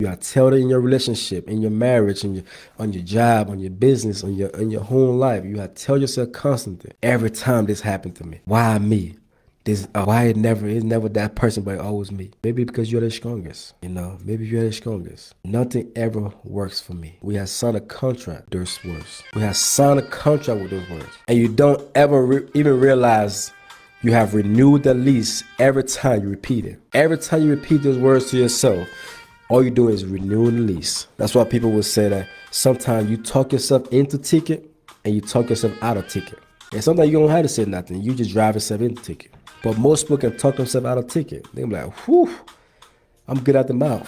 You gotta tell it in your relationship, in your marriage, on your job, on your business, on your whole life. You gotta tell yourself constantly. Every time this happened to me, why me? This why it's never that person, but always me. Maybe because you're the strongest. Maybe you're the strongest. Nothing ever works for me. We have signed a contract with those words. We have signed a contract with those words, and you don't ever even realize you have renewed the lease every time you repeat it. Every time you repeat those words to yourself, all you do is renew the lease. That's why people will say that sometimes you talk yourself into ticket and you talk yourself out of ticket. And sometimes you don't have to say nothing. You just drive yourself into ticket. But most people can talk themselves out of ticket. They're like, whew, I'm good at the mouth.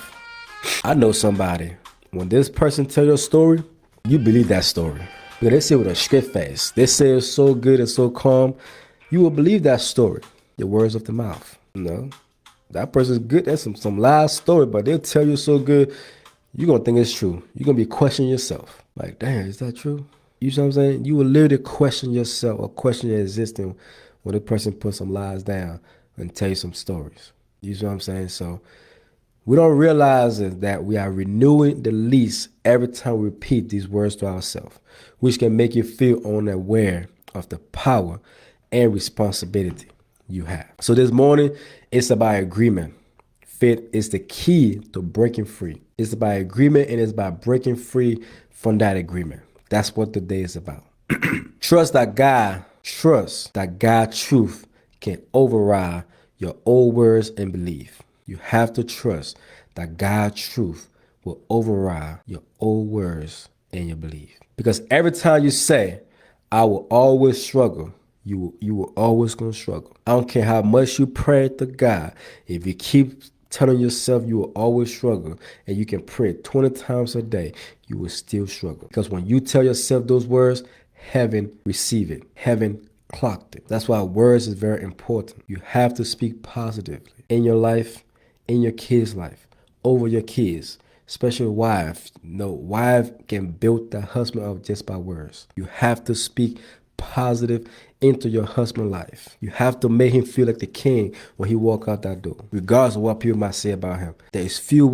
I know somebody. When this person tell your story, you believe that story. They say it with a straight face. They say it's so good and so calm. You will believe that story. The words of the mouth. That person's good. That's some live story, but they'll tell you so good, you're going to think it's true. You're going to be questioning yourself. Like, damn, is that true? You know what I'm saying? You will literally question yourself or question your existence when a person puts some lies down and tell you some stories. You know what I'm saying? So we don't realize that we are renewing the lease every time we repeat these words to ourselves, which can make you feel unaware of the power and responsibility you have. So this morning, it's about agreement. Faith is the key to breaking free. It's about agreement, and it's about breaking free from that agreement. That's what the day is about. Trust that God truth can override your old words and belief. You have to trust that God truth will override your old words and your belief. Because every time you say, I will always struggle, you will always gonna struggle. I don't care how much you pray to God. If you keep telling yourself you will always struggle, and you can pray 20 times a day, you will still struggle. Because when you tell yourself those words, heaven receive it. Heaven clocked it. That's why words is very important. You have to speak positively in your life, in your kids' life, over your kids, especially wife. Wife can build the husband up just by words. You have to speak positive into your husband's life. You have to make him feel like the king when he walk out that door, regardless of what people might say about him. There's few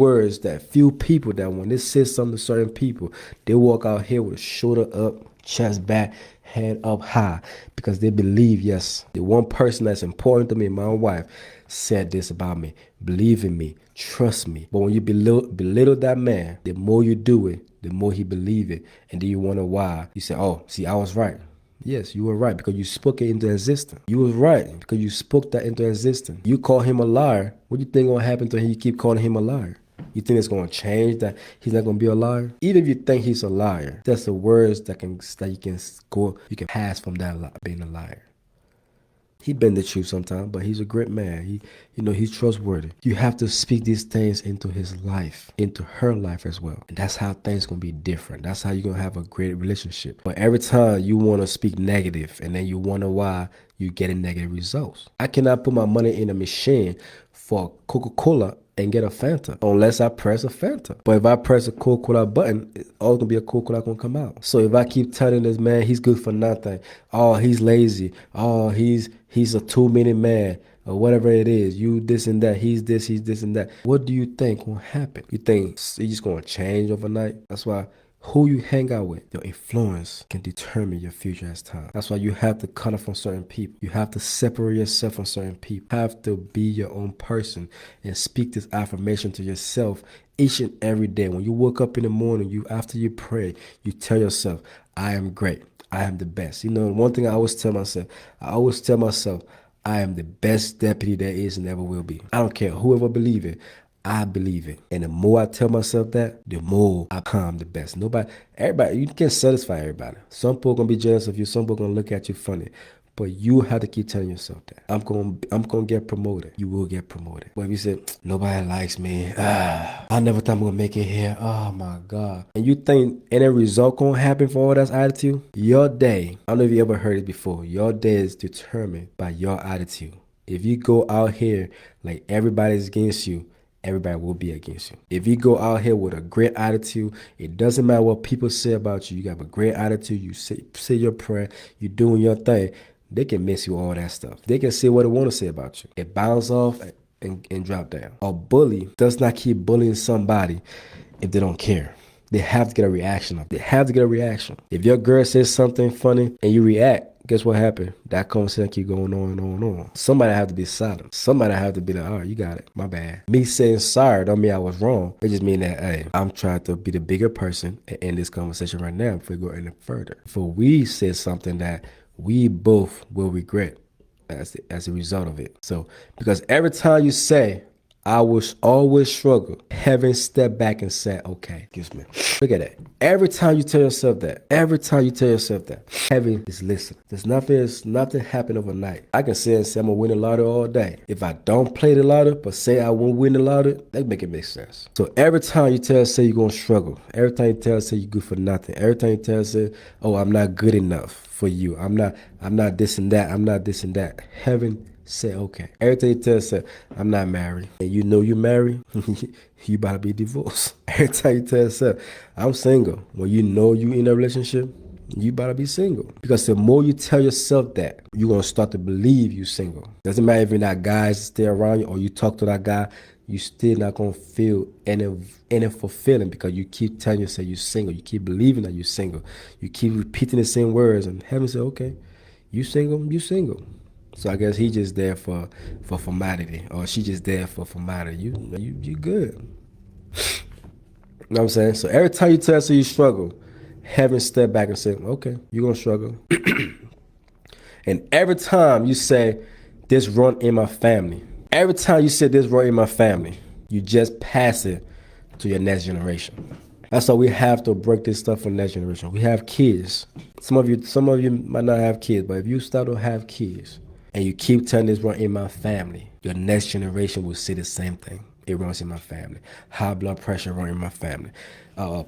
people that when they say something to certain people, they walk out here with a shoulder up, chest back, head up high, because they believe, yes, the one person that's important to me, my wife, said this about me. Believe in me, trust me. But when you belittle that man, the more you do it, the more he believe it. And then you wonder why. You say, oh, see, I was right. Yes, you were right, because you spoke it into existence. You was right because you spoke that into existence. You call him a liar. What do you think gonna happen to him? You keep calling him a liar. You think it's gonna change, that he's not gonna be a liar? Even if you think he's a liar, that's the words that you can pass from that being a liar. He bend the truth sometimes, but he's a great man. He's trustworthy. You have to speak these things into his life, into her life as well. And that's how things gonna be different. That's how you're gonna have a great relationship. But every time you want to speak negative, and then you wonder why you getting negative results. I cannot put my money in a machine for Coca-Cola and get a Fanta unless I press a Fanta. But if I press a Coca-Cola button, it's always gonna be a Coca-Cola gonna come out. So if I keep telling this man he's good for nothing, oh, he's lazy, oh, he's a 2-minute man, or whatever it is, you this and that, he's this and that, what do you think will happen? You think it's just gonna change overnight? That's why who you hang out with, your influence can determine your future as time. That's why you have to cut off from certain people. You have to separate yourself from certain people. You have to be your own person and speak this affirmation to yourself each and every day. When you wake up in the morning, after you pray, you tell yourself, I am great. I am the best. One thing I always tell myself, I am the best deputy there is and ever will be. I don't care whoever believe it. I believe it. And the more I tell myself that, the more I become the best. Everybody, you can't satisfy everybody. Some people are going to be jealous of you. Some people are going to look at you funny. But you have to keep telling yourself that. I'm gonna get promoted. You will get promoted. But if you say, nobody likes me, I never thought I'm gonna make it here. Oh my God. And you think any result gonna happen for all that attitude? Your day, I don't know if you ever heard it before, your day is determined by your attitude. If you go out here like everybody's against you, everybody will be against you. If you go out here with a great attitude, it doesn't matter what people say about you. You have a great attitude. You say your prayer. You're doing your thing. They can miss you all that stuff. They can say what they want to say about you. It bounces off and drop down. A bully does not keep bullying somebody if they don't care. They have to get a reaction. They have to get a reaction. If your girl says something funny and you react, guess what happened? That conversation keep going on and on and on. Somebody have to be silent. Somebody have to be like, all right, you got it. My bad. Me saying sorry don't mean I was wrong. It just mean that, hey, I'm trying to be the bigger person and end this conversation right now before we go any further. For we said something that we both will regret as a result of it. So, because every time you say, I was always struggle, having stepped back and said, okay, excuse me. Look at that. Every time you tell yourself that, heaven is listening. There's nothing happen overnight. I can say and say I'm gonna win the lottery all day. If I don't play the lottery, but say I won't win the lottery, that make it make sense. So every time you tell yourself you're gonna struggle, every time you tell yourself you're good for nothing, every time you tell yourself, oh, I'm not good enough for you. I'm not this and that. I'm not this and that. Heaven say, okay. Every time you tell yourself, I'm not married, and you know you're married, you about to be divorced. Every time you tell yourself, I'm single, when you know you in a relationship, you about to be single. Because the more you tell yourself that, you're going to start to believe you're single. Doesn't matter if you're not guys stay around you or you talk to that guy, you still not going to feel any fulfilling because you keep telling yourself you're single. You keep believing that you're single. You keep repeating the same words, and heaven say, okay, you single, you single. So I guess he just there for formality, or she just there for formality. You good. You know what I'm saying? So every time you tell yourself you struggle, heaven step back and say, okay, you're gonna struggle. And every time you say, this run in my family, every time you say this run in my family, you just pass it to your next generation. That's why we have to break this stuff for next generation. We have kids. Some of you might not have kids, but if you start to have kids, and you keep telling this run in my family, your next generation will see the same thing. It runs in my family. High blood pressure run in my family.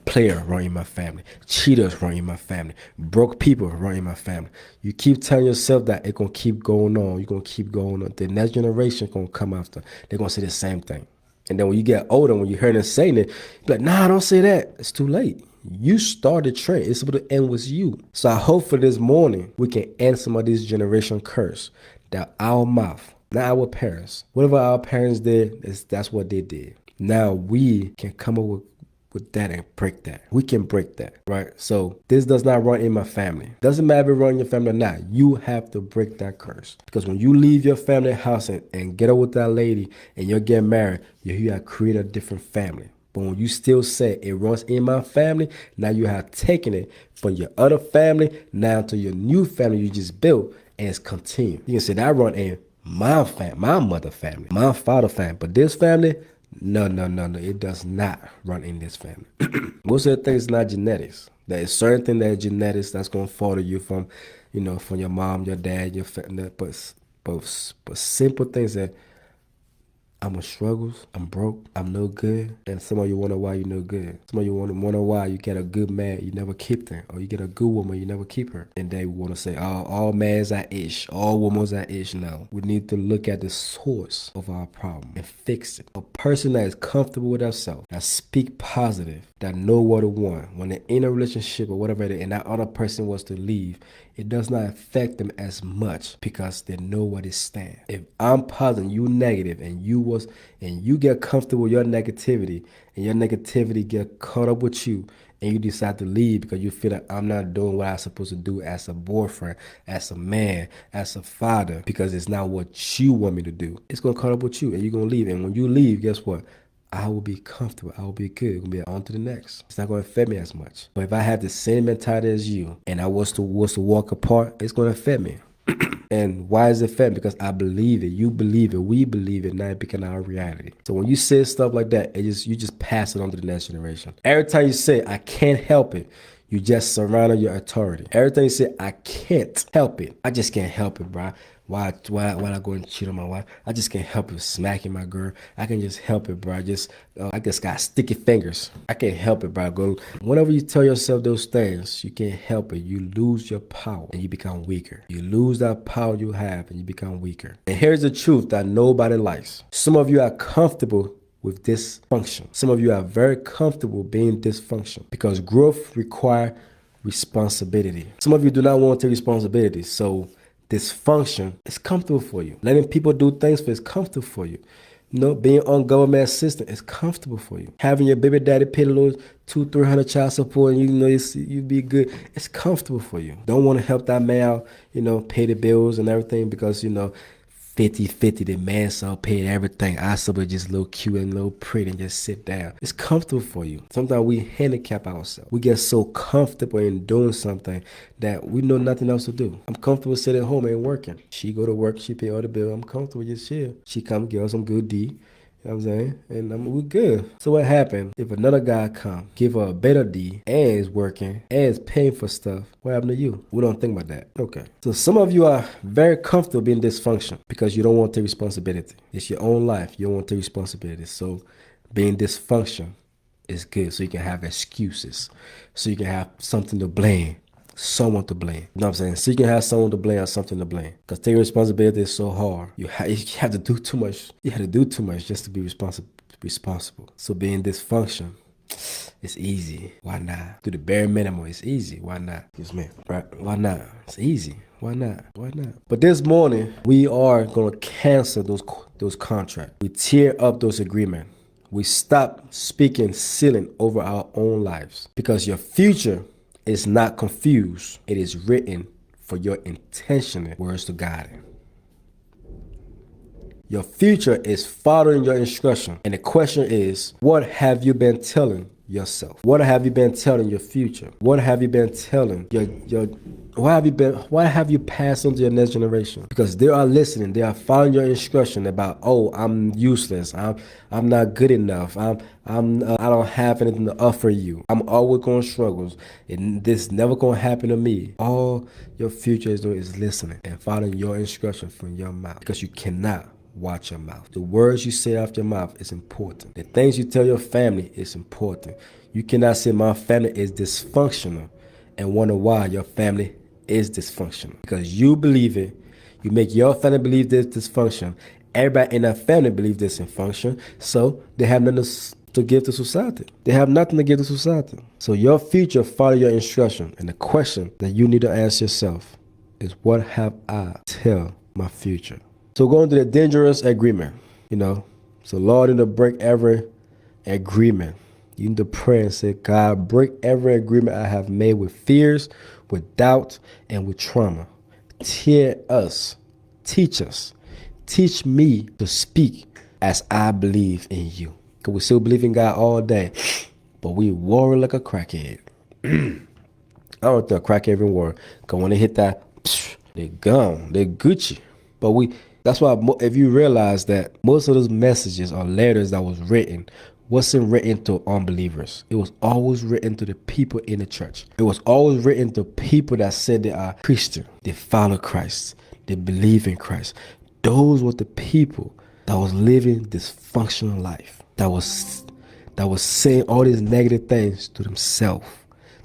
Player run in my family. Cheaters run in my family. Broke people run in my family. You keep telling yourself that it's going to keep going on. You're going to keep going on. The next generation is going to come after. They're going to see the same thing. And then when you get older, when you hear them saying it, you're like, nah, don't say that. It's too late. You started the trend. It's supposed to end with you. So I hope for this morning, we can end some of this generation curse that our mouth, not our parents, whatever our parents did, that's what they did. Now we can come up with that and break that. We can break that, right? So this does not run in my family. Doesn't matter if it run in your family or not. You have to break that curse. Because when you leave your family house and get up with that lady and you're getting married, you have created a different family. But when you still say it runs in my family, now you have taken it from your other family now to your new family you just built, and it's continued. You can say that run in my family, my mother family, my father family. But this family, no. It does not run in this family. Most of the things is not genetics. There is certain thing that is genetics that's going to fall to you from, from your mom, your dad, your family. But simple things that I'm a struggles, I'm broke, I'm no good. And some of you wonder why you're no good. Some of you wonder why you get a good man, you never keep them. Or you get a good woman, you never keep her. And they want to say, oh, all men's are ish, all women's are ish. No, we need to look at the source of our problem and fix it. A person that is comfortable with themselves, that speak positive, that know what to want, when they're in a relationship or whatever it is, and that other person was to leave, it does not affect them as much because they know where they stand. If I'm positive, you negative, and you get comfortable with your negativity, and your negativity get caught up with you, and you decide to leave because you feel like I'm not doing what I'm supposed to do as a boyfriend, as a man, as a father, because it's not what you want me to do. It's gonna caught up with you, and you're gonna leave. And when you leave, guess what? I will be comfortable. I will be good. We'll be on to the next. It's not going to affect me as much. But if I have the same mentality as you and I was to walk apart, it's going to affect me. And why is it affect me? Because I believe it. You believe it. We believe it. Now it become our reality. So when you say stuff like that, you just pass it on to the next generation. Every time you say, I can't help it, you just surround your authority. Every time you say, I can't help it, I just can't help it, bro. Why I go and cheat on my wife? I just can't help it smacking my girl. I can just help it, bro. I just got sticky fingers. I can't help it, bro. Whenever you tell yourself those things, you can't help it. You lose your power and you become weaker. You lose that power you have and you become weaker. And here's the truth that nobody likes. Some of you are comfortable with dysfunction. Some of you are very comfortable being dysfunctional because growth requires responsibility. Some of you do not want to take responsibility. So dysfunction is comfortable for you. Letting people do things for is comfortable for you. Being on government assistance is comfortable for you. Having your baby daddy pay a little 200-300 child support and you be good. It's comfortable for you. Don't want to help that man out, pay the bills and everything because, 50-50, the man saw paid everything. I saw just a little cute and a little pretty and just sit down. It's comfortable for you. Sometimes we handicap ourselves. We get so comfortable in doing something that we know nothing else to do. I'm comfortable sitting at home and working. She go to work, she pay all the bill. I'm comfortable just chill. She come give us some good D. You know what I'm saying? And we good. So what happened if another guy come, give her a better D, and is working, and is paying for stuff? What happened to you? We don't think about that. Okay. So some of you are very comfortable being dysfunctional because you don't want to take responsibility. It's your own life. You don't want to take responsibility. So being dysfunctional is good. So you can have excuses. So you can have something to blame. Someone to blame. You know what I'm saying? So you can have someone to blame or something to blame. Because taking responsibility is so hard. You have to do too much. You have to do too much just to be responsible. So being dysfunctional, it's easy. Why not? Do the bare minimum. It's easy. Why not? Excuse me. Right? Why not? It's easy. Why not? Why not? But this morning, we are going to cancel those contracts. We tear up those agreements. We stop speaking ceiling over our own lives. Because your future is not confused. It is written for your intentional words to guide it. Your future is following your instruction. And the question is, what have you been telling yourself? What have you been telling your future? What have you been telling what have you passed on to your next generation? Because they are listening. They are following your instruction about, oh, I'm useless. I'm not good enough. I don't have anything to offer you. I'm always going to struggle. And this never going to happen to me. All your future is doing is listening and following your instruction from your mouth. Because you cannot watch your mouth. The words you say out your mouth is important. The things you tell your family is important. You cannot say my family is dysfunctional and wonder why your family is dysfunctional. Because you believe it. You make your family believe this dysfunction. Everybody in that family believes this dysfunction. So they have nothing to give to society. They have nothing to give to society. So your future follow your instruction. And the question that you need to ask yourself is, what have I tell my future? So going to the dangerous agreement, So Lord, you need to break every agreement. You need to pray and say, God, break every agreement I have made with fears, with doubt, and with trauma. Teach us. Teach me to speak as I believe in you. Because we still believe in God all day, but we worry like a crackhead. I don't think a crackhead even worry. Because when they hit that, they gone. They Gucci. But that's why if you realize that most of those messages or letters that was written wasn't written to unbelievers. It was always written to the people in the church. It was always written to people that said they are Christian. They follow Christ. They believe in Christ. Those were the people that was living this functional life. That was saying all these negative things to themselves,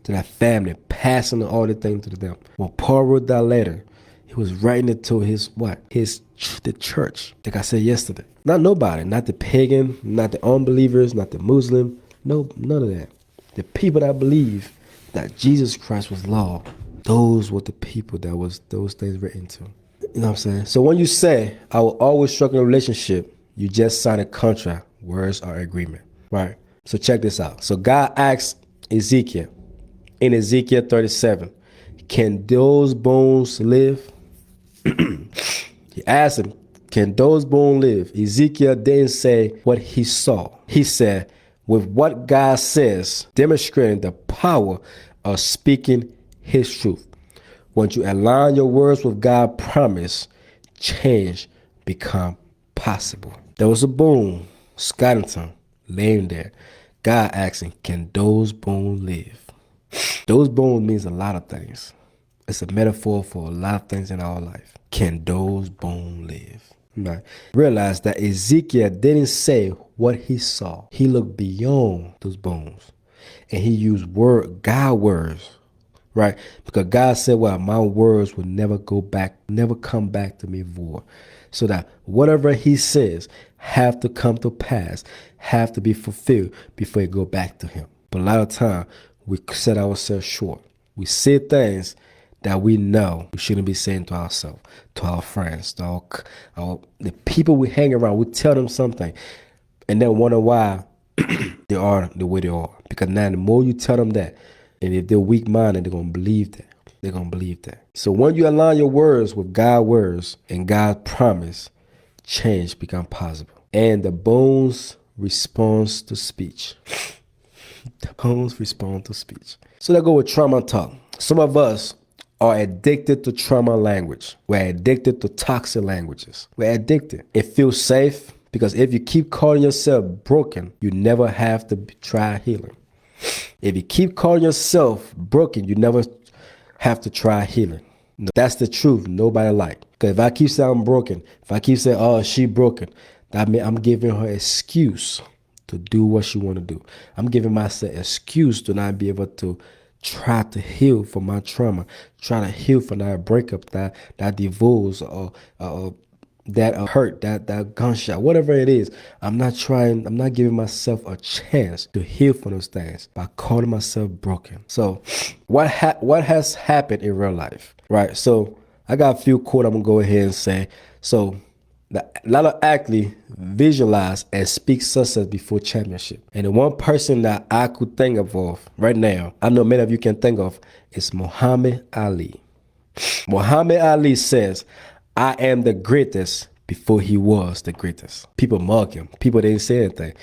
to their family, passing all the things to them. When Paul wrote that letter, he was writing it to the church, like I said yesterday. Not nobody, not the pagan, not the unbelievers, not the Muslim, no, none of that. The people that believe that Jesus Christ was Lord, those were the people that was those things written to. You know what I'm saying? So when you say, I will always struggle in a relationship, you just sign a contract. Words are agreement, right? So check this out. So God asked Ezekiel in Ezekiel 37, can those bones live? He asked him, can those bones live? Ezekiel didn't say what he saw. He said, with what God says, demonstrating the power of speaking his truth. Once you align your words with God's promise, change become possible. There was a bone, skeleton, laying there. God asking, can those bones live? Those bones means a lot of things. It's a metaphor for a lot of things in our life. Can those bones live? Right. Realize that Ezekiel didn't say what he saw. He looked beyond those bones. And he used God words. Right? Because God said, well, my words will never come back to me void. So that whatever he says have to come to pass, have to be fulfilled before it go back to him. But a lot of time we set ourselves short. We say things that we know we shouldn't be saying to ourselves, to our friends, to the people we hang around. We tell them something and then wonder why they are the way they are. Because now the more you tell them that, and if they're weak-minded, they're going to believe that. They're going to believe that. So when you align your words with God's words and God's promise, change become possible. And the bones responds to speech. The bones respond to speech. So let's go with trauma talk. Some of us are addicted to trauma language. We're addicted to toxic languages. We're addicted. It feels safe because if you keep calling yourself broken, you never have to try healing. If you keep calling yourself broken, you never have to try healing. That's the truth. Nobody like. Because if I keep saying I'm broken, if I keep saying, oh, she broken, that means I'm giving her excuse to do what she want to do. I'm giving myself excuse to not be able to try to heal from my trauma, try to heal from that breakup, that divorce, or that hurt, that gunshot, whatever it is. I'm not giving myself a chance to heal from those things by calling myself broken. So what has happened in real life, right? So I got a few quotes I'm going to go ahead and say. So a lot of athletes visualize and speak success before championship. And the one person that I could think of right now, I know many of you can think of, is Muhammad Ali. Muhammad Ali says, I am the greatest before he was the greatest. People mock him. People didn't say anything.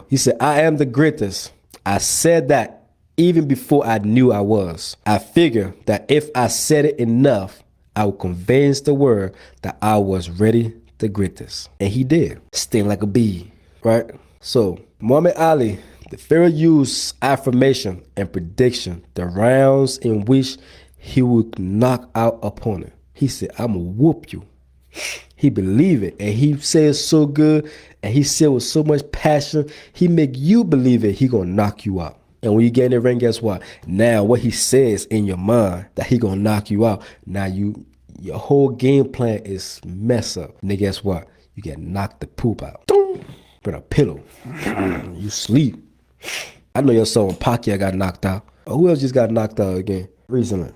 He said, I am the greatest. I said that even before I knew I was. I figured that if I said it enough, I would convince the world that I was really the greatest. And he did. Sting like a bee, right? So Muhammad Ali, the Pharaoh used affirmation and prediction, the rounds in which he would knock out opponent. He said, I'm going to whoop you. He believed it. And he said so good. And he said with so much passion, he make you believe it. He going to knock you out. And when you get in the ring, guess what? Now what he says in your mind that he going to knock you out. Now your whole game plan is mess up. And then guess what? You get knocked the poop out. With a pillow. You sleep. I know your son Pacquiao got knocked out. Or who else just got knocked out again recently?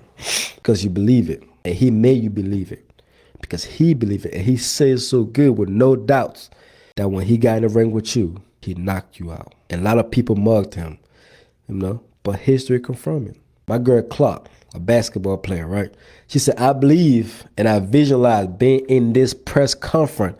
Because you believe it. And he made you believe it. Because he believed it. And he says so good with no doubts that when he got in the ring with you, he knocked you out. And a lot of people mugged him. But history confirmed it. My girl Clark, a basketball player, right? She said, I believe and I visualize being in this press conference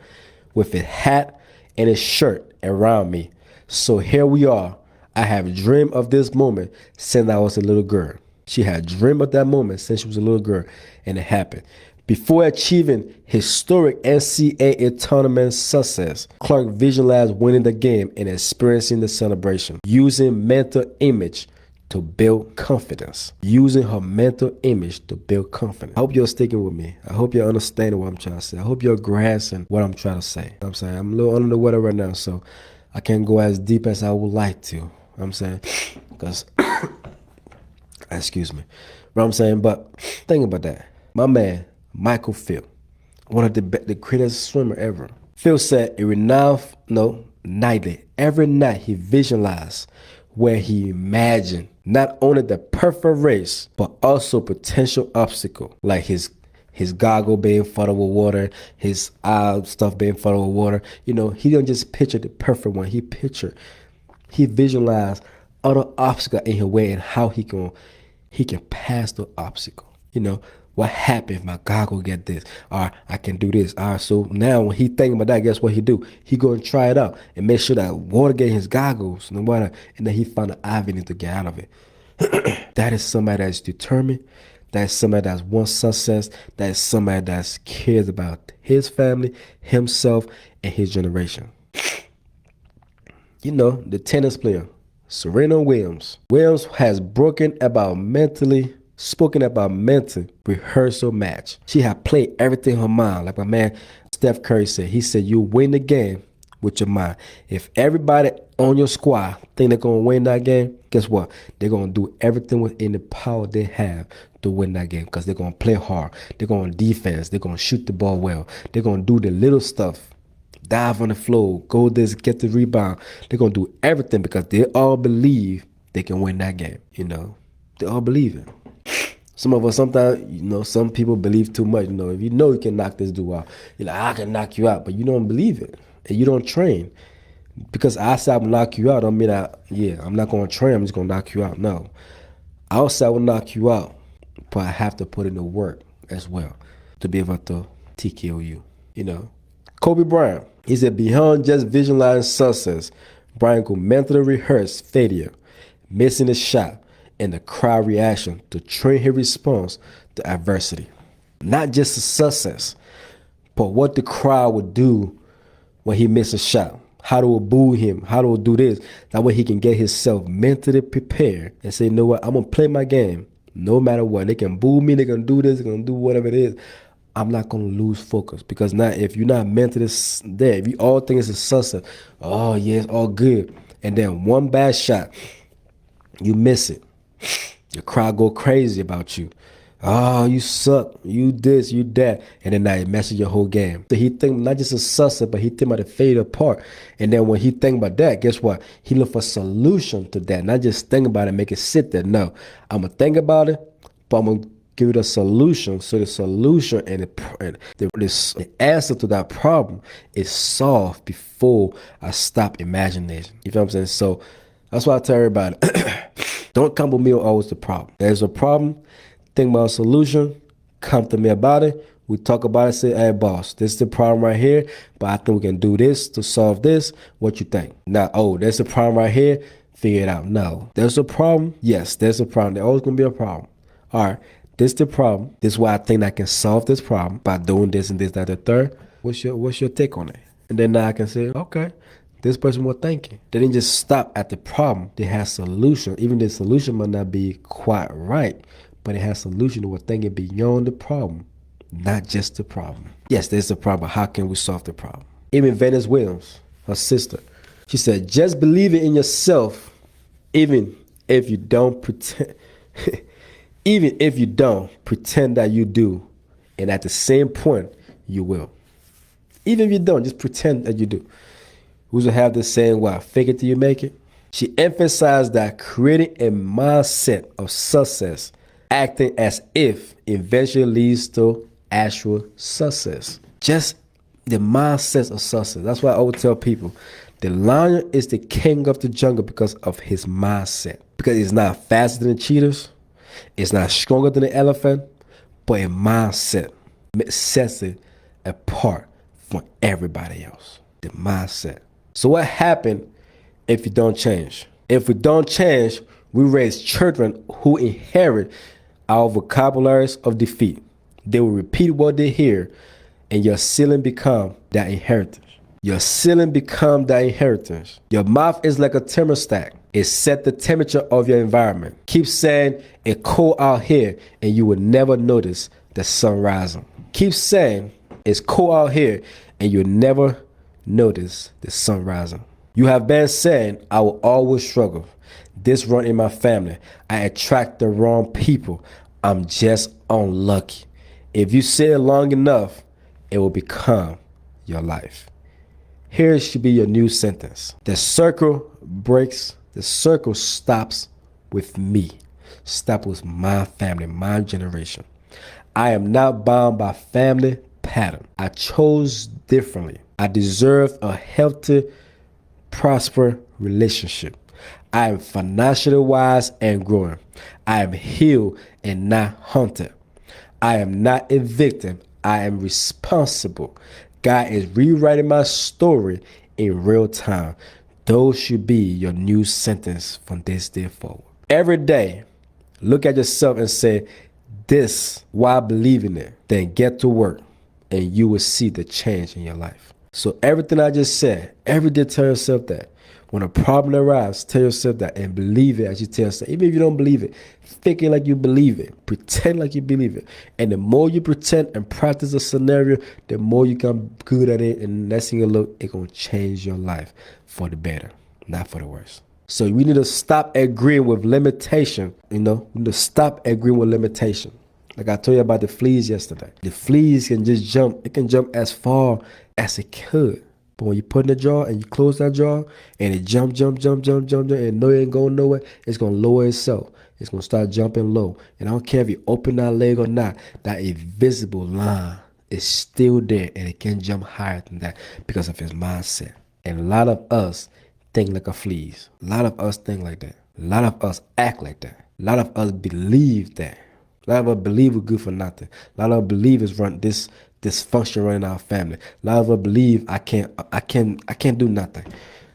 with a hat and a shirt around me. So here we are. I have dreamed of this moment since I was a little girl. She had dreamed of that moment since she was a little girl, and it happened. Before achieving historic NCAA tournament success, Clark visualized winning the game and experiencing the celebration, using mental image to build confidence. Using her mental image to build confidence. I hope you're sticking with me. I hope you're understanding what I'm trying to say. I hope you're grasping what I'm trying to say. I'm saying I'm a little under the weather right now, so I can't go as deep as I would like to. I'm saying, because, excuse me. What I'm saying, but think about that. My man, Michael Phelps, one of the greatest swimmer ever. Phelps said nightly. Every night he visualized where he imagined not only the perfect race, but also potential obstacle, like his goggle being flooded with water, his eye stuff being flooded with water. He don't just picture the perfect one. He visualized other obstacles in his way and how he can pass the obstacle. What happened if my goggle get this? Or I can do this. All right, so now when he thinking about that, guess what he do? He go and try it out and make sure that water get his goggles and water, and then he found an avenue to get out of it. That is somebody that's determined. That is somebody that's wants success. That is somebody that cares about his family, himself, and his generation. The tennis player, Serena Williams. Williams has spoken about mental rehearsal match. She had played everything in her mind. Like my man Steph Curry said, he said, you win the game with your mind. If everybody on your squad think they're going to win that game, guess what? They're going to do everything within the power they have to win that game because they're going to play hard. They're going to defense. They're going to shoot the ball well. They're going to do the little stuff. Dive on the floor. Go this, get the rebound. They're going to do everything because they all believe they can win that game. They all believe it. Some of us sometimes, some people believe too much. If you can knock this dude out, you're like, I can knock you out, but you don't believe it and you don't train. Because I said I'm knock you out, don't mean I'm not gonna train, I'm just gonna knock you out. No. I say I will knock you out, but I have to put in the work as well to be able to TKO you. Kobe Bryant, he said beyond just visualizing success, Bryant could mentally rehearse failure, missing a shot, and the crowd reaction to train his response to adversity. Not just the success, but what the crowd would do when he missed a shot. How to boo him, how to do this. That way he can get himself mentally prepared and say, you know what, I'm going to play my game no matter what. They can boo me, they can do this, they can do whatever it is. I'm not going to lose focus, because now if you're not mentally there, if you all think it's a success, oh yeah, it's all good, and then one bad shot, you miss it. The crowd go crazy about you. Oh, you suck. You this, you that. And then now it messes your whole game. So he think not just a success, but he think about the fade apart. And then when he think about that, guess what? He look for a solution to that. Not just think about it, make it sit there. No, I'm going to think about it, but I'm going to give it a solution. So the solution and the answer to that problem is solved before I stop imagining. You feel what I'm saying? So that's why I tell everybody, don't come with me or always the problem. There's a problem. Think about a solution, come to me about it. We talk about it, say, hey, boss, this is the problem right here, but I think we can do this to solve this. What you think? Now, there's a problem right here. Figure it out. No. There's a problem? Yes, there's a problem. There's always going to be a problem. All right, this is the problem. This is why I think I can solve this problem by doing this and this, that, the third. What's your take on it? And then now I can say, okay, this person was thinking. They didn't just stop at the problem. They had solution. Even the solution might not be quite right, but it has solution to what thinking beyond the problem, not just the problem. Yes, there's a problem. How can we solve the problem? Even Venus Williams, her sister, she said, just believe it in yourself, even if you don't pretend, even if you don't pretend that you do, and at the same point, you will. Even if you don't, just pretend that you do. We should have this saying, what, fake it till you make it? She emphasized that creating a mindset of success, acting as if eventually leads to actual success. Just the mindset of success. That's why I always tell people, the lion is the king of the jungle because of his mindset. Because it's not faster than the cheetahs, it's not stronger than the elephant, but a mindset sets it apart from everybody else. The mindset. So what happened if you don't change? If we don't change, we raise children who inherit our vocabularies of defeat. They will repeat what they hear, and your ceiling become that inheritance. Your ceiling become that inheritance. Your mouth is like a thermostat. It set the temperature of your environment. Keep saying it's cold out here, and you will never notice the sun rising. Keep saying it's cold out here, and you'll never notice the sun rising. You have been saying, I will always struggle. This run in my family. I attract the wrong people. I'm just unlucky. If you say it long enough, it will become your life. Here should be your new sentence. The circle breaks. The circle stops with me. Stop with my family, my generation. I am not bound by family pattern. I chose differently. I deserve a healthy, prosperous relationship. I am financially wise and growing. I am healed and not haunted. I am not a victim. I am responsible. God is rewriting my story in real time. Those should be your new sentence from this day forward. Every day, look at yourself and say, this, why I believe in it. Then get to work and you will see the change in your life. So everything I just said, every day tell yourself that. When a problem arrives, tell yourself that and believe it as you tell yourself. Even if you don't believe it, think it like you believe it. Pretend like you believe it. And the more you pretend and practice a scenario, the more you become good at it. And next thing you look, it's going to change your life for the better, not for the worse. So we need to stop agreeing with limitation. We need to stop agreeing with limitation. Like I told you about the fleas yesterday. The fleas can just jump. It can jump as far as it could. But when you put in the jar and you close that jar and it jump, and no, it ain't going nowhere, it's going to lower itself. It's going to start jumping low. And I don't care if you open that leg or not, that invisible line is still there and it can jump higher than that because of his mindset. And a lot of us think like a fleas. A lot of us think like that. A lot of us act like that. A lot of us believe that. A lot of us believe we're good for nothing. A lot of us believe it's run this dysfunction running our family. A lot of us believe I can't do nothing.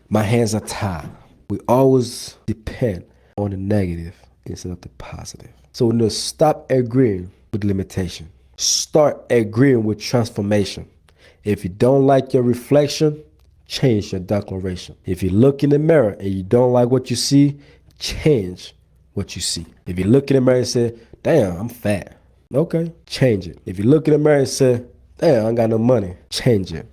My hands are tied. We always depend on the negative instead of the positive. So we need to stop agreeing with limitation. Start agreeing with transformation. If you don't like your reflection, change your declaration. If you look in the mirror and you don't like what you see, change what you see. If you look in the mirror and say, damn, I'm fat. Okay, change it. If you look in the mirror and say, damn, I ain't got no money, change it.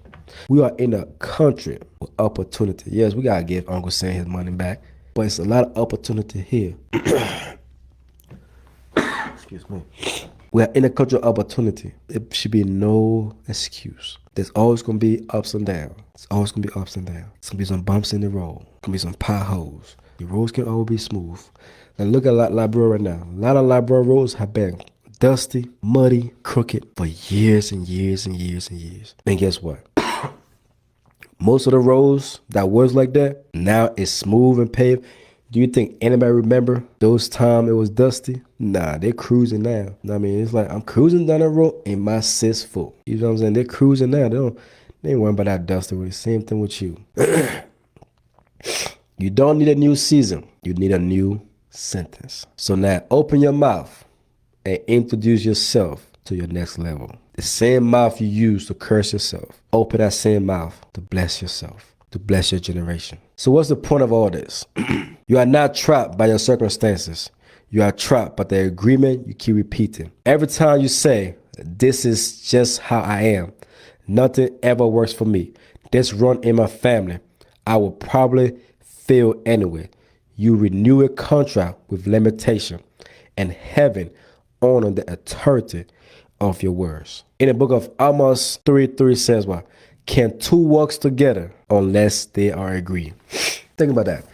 We are in a country with opportunity. Yes, we got to give Uncle Sam his money back, but it's a lot of opportunity here. Excuse me. We are in a country of opportunity. It should be no excuse. There's always going to be ups and downs. It's always going to be ups and downs. There's going to be some bumps in the road. There's going to be some potholes. The roads can always be smooth. Now look at Liberia right now. A lot of Liberia roads have been dusty, muddy, crooked for years and years and years and years. And guess what? Most of the roads that was like that, now it's smooth and paved. Do you think anybody remember those times it was dusty? Nah, they're cruising now. I mean, it's like I'm cruising down the road and my sis full. You know what I'm saying? They're cruising now. They ain't worrying about that dusty road. Same thing with you. You don't need a new season. You need a new sentence. So now open your mouth and introduce yourself to your next level. The same mouth you use to curse yourself, open that same mouth to bless yourself, to bless your generation. So what's the point of all this? You are not trapped by your circumstances. You are trapped by the agreement you keep repeating. Every time you say, this is just how I am, nothing ever works for me, this run in my family, I will probably fail anyway. You renew a contract with limitation, and heaven honor the authority of your words. In the book of Amos 3:3 says what? Can two walk together unless they are agreed? Think about that.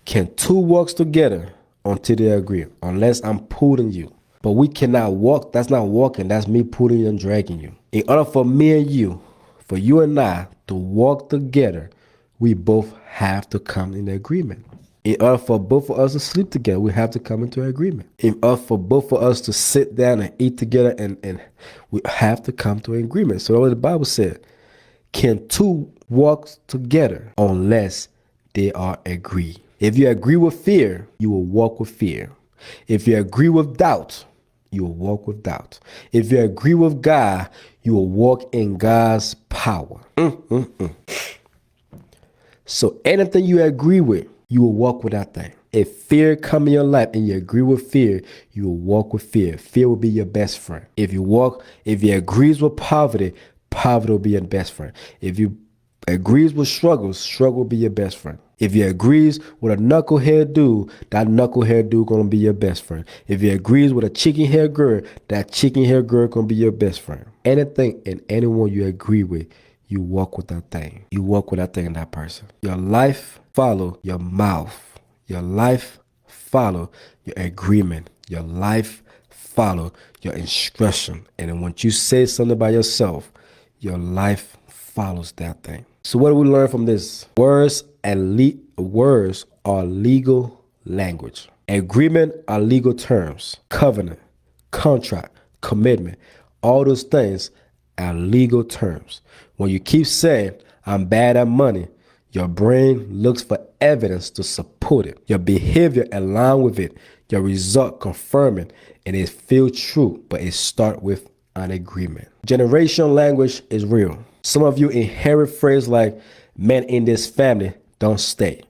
Can two walk together until they agree? Unless I'm pulling you. But we cannot walk. That's not walking. That's me pulling you and dragging you. In order for me and you, for you and I to walk together, we both have to come in agreement. In order for both of us to sleep together, we have to come into agreement. In order for both of us to sit down and eat together, and we have to come to an agreement. So what the Bible said, can two walk together unless they are agreed? If you agree with fear, you will walk with fear. If you agree with doubt, you will walk with doubt. If you agree with God, you will walk in God's power. So anything you agree with, you will walk with that thing. If fear come in your life and you agree with fear, you will walk with fear. Fear will be your best friend. If you agrees with poverty, poverty will be your best friend. If you agrees with struggle will be your best friend. If you agrees with a knucklehead dude, that knucklehead dude gonna be your best friend. If you agrees with a chicken hair girl, that chicken hair girl gonna be your best friend. Anything and anyone you agree with, you walk with that thing. You walk with that thing and that person. Your life follow your mouth. Your life follow your agreement. Your life follow your instruction. And then once you say something by yourself, your life follows that thing. So what do we learn from this? Words are legal language. Agreement are legal terms. Covenant, contract, commitment, all those things are legal terms. When you keep saying, I'm bad at money, your brain looks for evidence to support it. Your behavior align with it. Your result confirm it. And it feels true, but it starts with an agreement. Generational language is real. Some of you inherit phrases like, men in this family don't stay.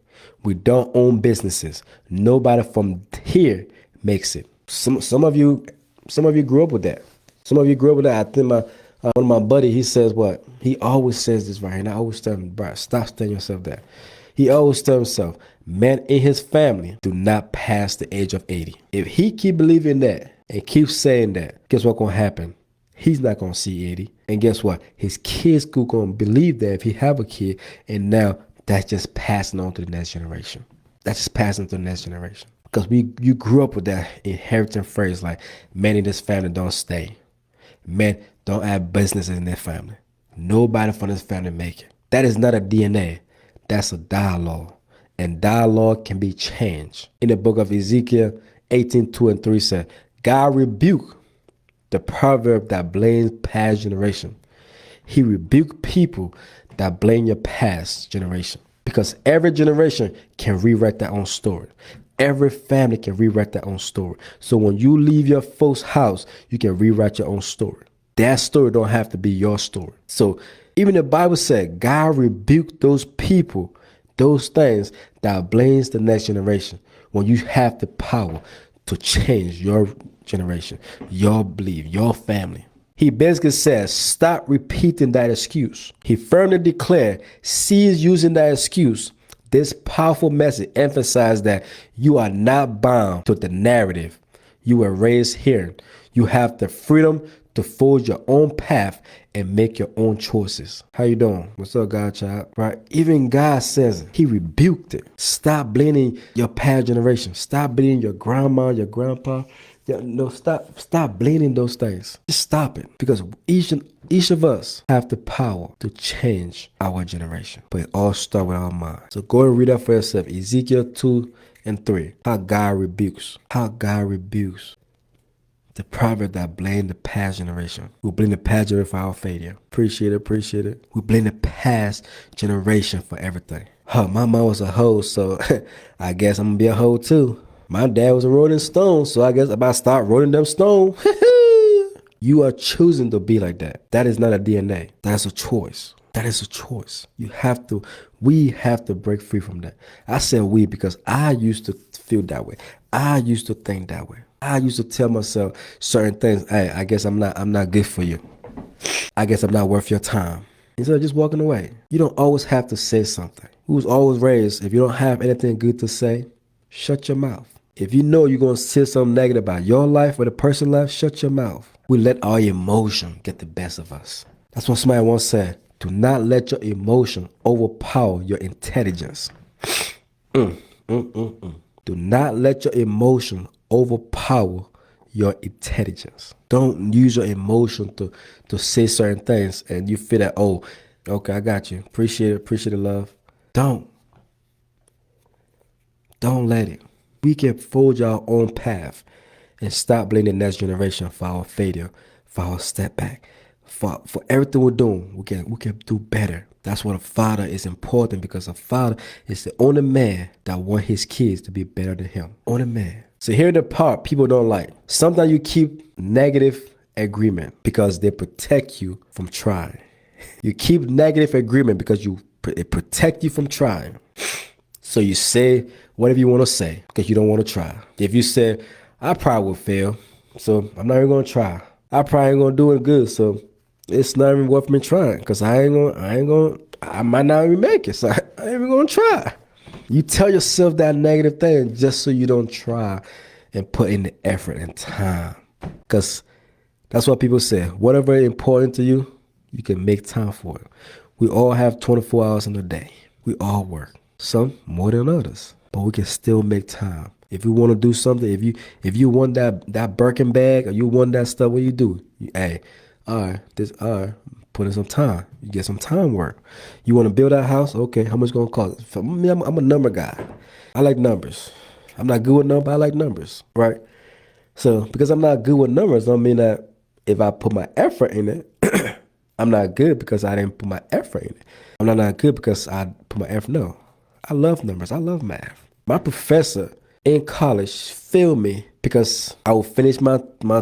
We don't own businesses. Nobody from here makes it. Some of you grew up with that. Some of you grew up with that. I think one of my buddy, he says what? He always says this right here. And I always tell him, bro, stop telling yourself that. He always tells himself, men in his family do not pass the age of 80. If he keep believing that and keep saying that, guess what's going to happen? He's not going to see Eddie. And guess what? His kids going to believe that if he have a kid, and now that's just passing on to the next generation. That's just passing to the next generation. Because you grew up with that inheriting phrase like, men in this family don't stay. Men don't have businesses in their family. Nobody from this family make it. That is not a DNA. That's a dialogue. And dialogue can be changed. In the book of Ezekiel 18:2-3 said, God rebuked the proverb that blames past generation. He rebuked people that blame your past generation. Because every generation can rewrite their own story. Every family can rewrite their own story. So when you leave your folks' house, you can rewrite your own story. That story don't have to be your story. So even the Bible said, God rebuked those people, those things that blames the next generation. When you have the power to change your generation, your belief, your family. He basically says, stop repeating that excuse. He firmly declared, cease using that excuse. This powerful message emphasized that you are not bound to the narrative you were raised hearing. You have the freedom to forge your own path and make your own choices. How you doing? What's up, Godchild? Right? Even God says it. He rebuked it. Stop blaming your past generation. Stop blaming your grandma, your grandpa. No, stop blaming those things. Just stop it. Because each of us have the power to change our generation. But it all starts with our mind. So go and read that for yourself. Ezekiel 2:3. How God rebukes. How God rebukes the proverb that blame the past generation. We blame the past generation for our failure. Appreciate it. We blame the past generation for everything. My mom was a hoe, so I guess I'm gonna be a hoe too. My dad was a rolling stone, so I guess I'm about to start rolling them stone. You are choosing to be like that. That is not a DNA. That's a choice. That is a choice. We have to break free from that. I said we because I used to feel that way. I used to think that way. I used to tell myself certain things. Hey, I guess I'm not good for you. I guess I'm not worth your time. Instead of just walking away. You don't always have to say something. We was always raised, if you don't have anything good to say, shut your mouth. If you know you're going to say something negative about your life or the person's life, shut your mouth. We let our emotion get the best of us. That's what somebody once said. Do not let your emotion overpower your intelligence. Do not let your emotion overpower your intelligence. Don't use your emotion to say certain things and you feel that, oh, okay, I got you. Appreciate it, love. Don't let it. We can forge our own path and stop blaming the next generation for our failure, for our step back, for everything we're doing. We can do better. That's what a father is important, because a father is the only man that wants his kids to be better than him. Only man. So here's the part people don't like. Sometimes you keep negative agreement because they protect you from trying. You keep negative agreement because it protect you from trying. So you say whatever you want to say because you don't want to try. If you say, I probably will fail, so I'm not even going to try. I probably ain't going to do it good, so it's not even worth me trying because I might not even make it, so I ain't even going to try. You tell yourself that negative thing just so you don't try and put in the effort and time. Because that's what people say. Whatever is important to you, you can make time for it. We all have 24 hours in a day. We all work. Some more than others. But we can still make time. If you want to do something, if you want that Birkin bag or you want that stuff, what you do? Put in some time. You get some time work. You want to build that house? Okay, how much it's going to cost? For me, I'm a number guy. I like numbers. I'm not good with numbers, but I like numbers, right? So because I'm not good with numbers, don't mean that if I put my effort in it, I'm not good because I didn't put my effort in it. I'm not good because I put my effort. No, I love numbers. I love math. My professor in college failed me because I would finish my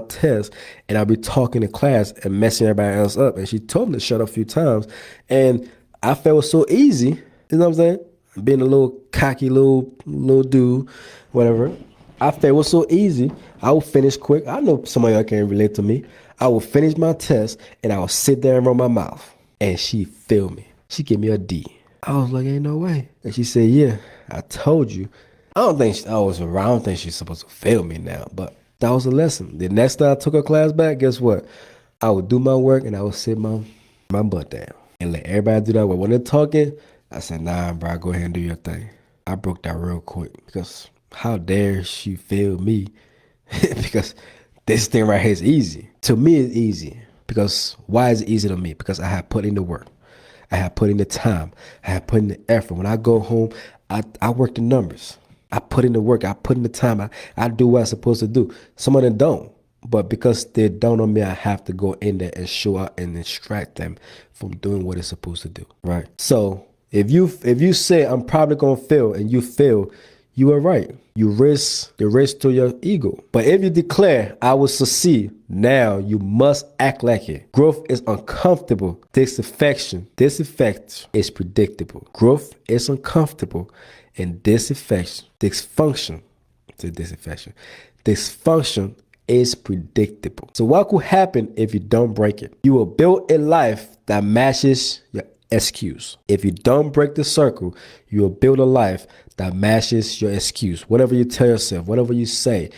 test and I'd be talking in class and messing everybody else up. And she told me to shut up a few times. And I felt it was so easy. You know what I'm saying? Being a little cocky little dude, whatever. I felt it was so easy. I would finish quick. I know somebody else can relate to me. I would finish my test and I would sit there and run my mouth. And she failed me. She gave me a D. I was like, ain't no way. And she said, yeah, I told you. I don't think she's supposed to fail me now, but that was a lesson. The next time I took her class back, guess what? I would do my work and I would sit my butt down and let everybody do that work. When they're talking, I said, nah, bro, go ahead and do your thing. I broke that real quick because how dare she feel me? Because this thing right here is easy. To me, it's easy. Because why is it easy to me? Because I have put in the work. I have put in the time. I have put in the effort. When I go home, I work the numbers. I put in the work. I put in the time. I do what I'm supposed to do. Some of them don't. But because they don't on me, I have to go in there and show up and distract them from doing what it's supposed to do. Right. So if you say I'm probably gonna fail and you fail, you are right. You risk the risk to your ego. But if you declare I will succeed, now you must act like it. Growth is uncomfortable. Disaffection is predictable. Growth is uncomfortable, and dysfunction is predictable. So what could happen if you don't break it? You will build a life that matches your excuse. If you don't break the circle, you will build a life that matches your excuse. Whatever you tell yourself, whatever you say,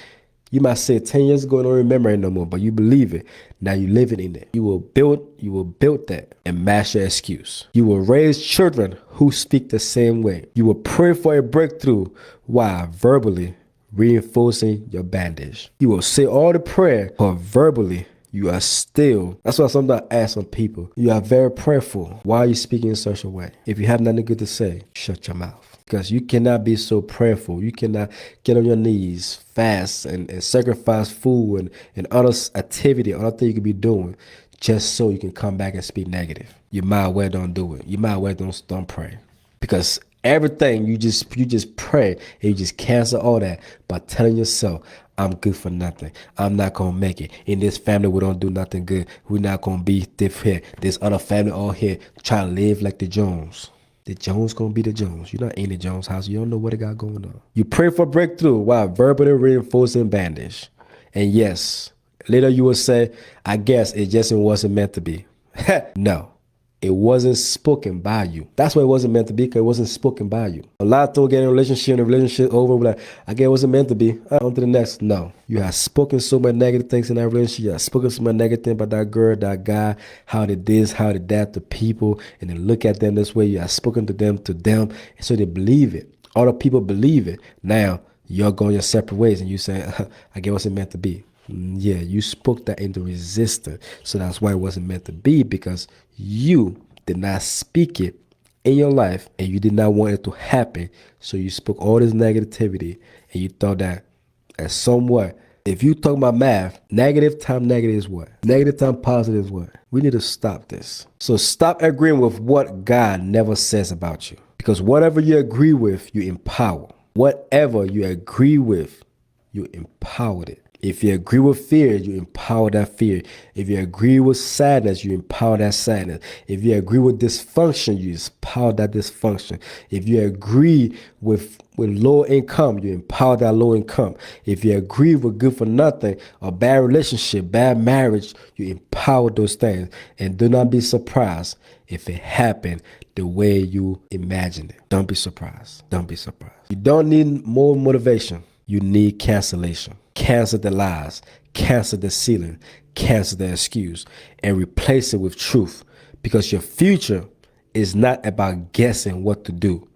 you might say 10 years ago, I don't remember it no more, but you believe it. Now you live it in it. You will build that and match your excuse. You will raise children who speak the same way. You will pray for a breakthrough while verbally reinforcing your bandage. You will say all the prayer, but verbally you are still. That's why sometimes I ask some people, you are very prayerful. Why are you speaking in such a way? If you have nothing good to say, shut your mouth. Because you cannot be so prayerful. You cannot get on your knees, fast, and sacrifice food and other activity, other thing you could be doing just so you can come back and speak negative. You might well don't do it. You might well don't pray. Because everything you just pray and you just cancel all that by telling yourself, I'm good for nothing. I'm not gonna make it. In this family, we don't do nothing good. We're not gonna be different. This other family all here try to live like the Jones. The Jones gonna be the Jones. You're not in the Jones house. You don't know what they got going on. You pray for breakthrough while verbally reinforcing bandage. And yes, later you will say, I guess it just wasn't meant to be. No. It wasn't spoken by you. That's why it wasn't meant to be, because it wasn't spoken by you. A lot of people get in a relationship and the relationship over, like, I guess it wasn't meant to be. On to the next. No. You have spoken so many negative things in that relationship. You have spoken so much negative things about that girl, that guy, how they this, how they that to people, and then look at them this way. You have spoken to them, and so they believe it. Other people believe it. Now, you're going your separate ways, and you say, I guess it wasn't meant to be. Yeah, you spoke that into resistance. So that's why it wasn't meant to be, because you did not speak it in your life and you did not want it to happen. So you spoke all this negativity and you thought that as somewhat, if you talk about math, negative times negative is what? Negative times positive is what? We need to stop this. So stop agreeing with what God never says about you. Because whatever you agree with, you empower. Whatever you agree with, you empowered it. If you agree with fear, you empower that fear. If you agree with sadness, you empower that sadness. If you agree with dysfunction, you empower that dysfunction. If you agree with low income, you empower that low income. If you agree with good for nothing, a bad relationship, bad marriage, you empower those things. And do not be surprised if it happened the way you imagined it. Don't be surprised. Don't be surprised. You don't need more motivation. You need cancellation. Cancel the lies, cancel the ceiling, cancel the excuse, and replace it with truth. Because your future is not about guessing what to do.